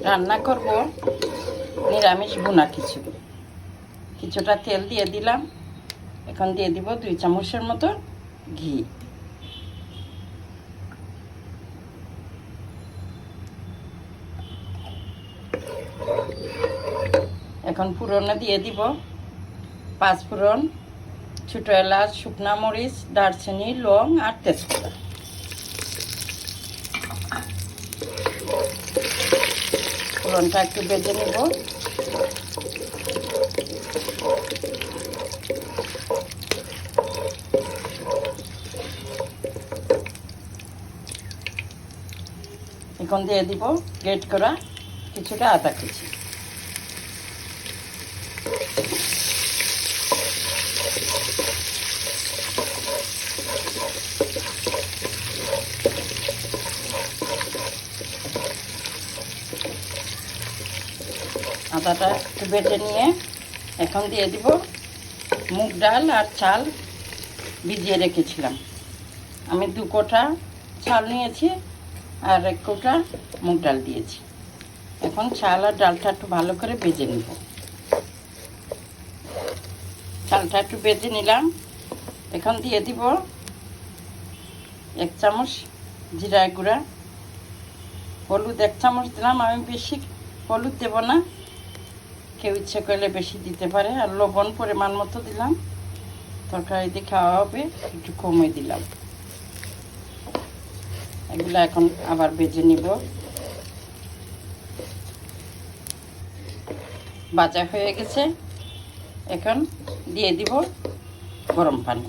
রান্না করব নিরামিষ ভুনা কিছুটা তেল দিয়ে দিলাম। এখন দিয়ে দিব 2 চামচের মতো ঘি। এখন ফোড়নে দিয়ে দিব 5 ফোড়ন, ছোটো এলাচ, শুকনা মরিচ, দারচিনি, লং আর তেজপাতা। ফোড়নটা একটু ভেজে নেব। এখন দিয়ে দিব গ্রেট করা কিছুটা আদা কুচি। আদাটা একটু বেটে নিয়ে এখন দিয়ে দিব মুগ ডাল আর চাল ভিজিয়ে রেখেছিলাম। আমি 2 কোটা চাল নিয়েছি আর 1 কোটা মুগ ডাল দিয়েছি। এখন চাল আর ডালটা একটু ভালো করে ভেজে নিব। চালটা একটু ভেজে নিলাম। এখন দিয়ে দিব 1 চামচ জিরা গুঁড়া, হলুদ 1 চামচ দিলাম। আমি বেশি হলুদ দেব না, কেউ ইচ্ছে করলে বেশি দিতে পারে। আর লবণ পরিমাণ মতো দিলাম, তরকারিতে খাওয়া হবে একটু কমে দিলাম। এগুলো এখন আবার ভেজে নিব। ভাজা হয়ে গেছে। এখন দিয়ে দিব গরম পানি।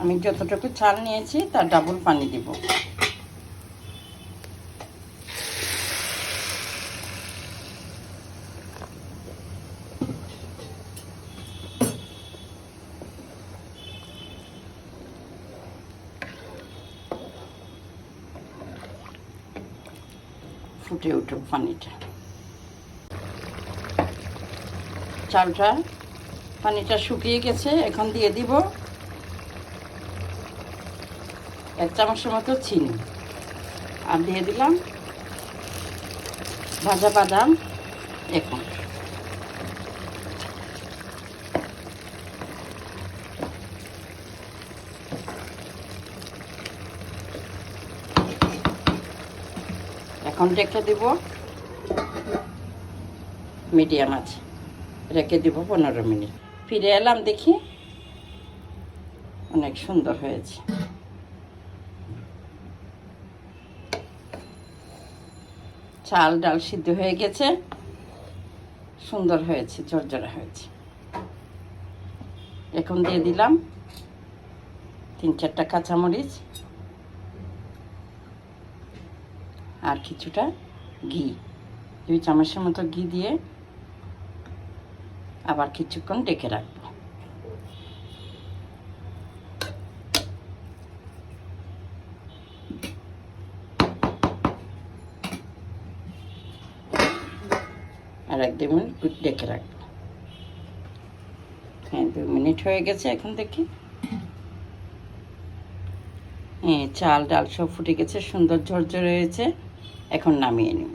আমি যতটুকু চাল নিয়েছি তার ডাবল পানি দিব। ফুটে উঠুক পানিটা। চালটা পানিটা শুকিয়ে গেছে। এখন দিয়ে দিব 1 চামচের মতো চিনি আর দিয়ে দিলাম ভাজা বাদাম। এখন রেখে দিব মিডিয়াম আছে, রেখে দিব 15 মিনিট। ফিরে এলাম, দেখি অনেক সুন্দর হয়েছে। চাল ডাল সিদ্ধ হয়ে গেছে, সুন্দর হয়েছে, ঝরঝরা হয়েছে। এখন দিয়ে দিলাম 3-4টা কাঁচামরিচ আর কিছুটা ঘি। 2 চামচের মতো ঘি দিয়ে আবার কিছুক্ষণ ডেকে রাখবো। আর 1-2 মিনিট ডেকে রাখবো। হ্যাঁ, 2 মিনিট হয়ে গেছে। এখন দেখি, হ্যাঁ, চাল ডাল সব ফুটে গেছে, সুন্দর ঝরঝরে হয়েছে। এখন নামিয়ে নিব।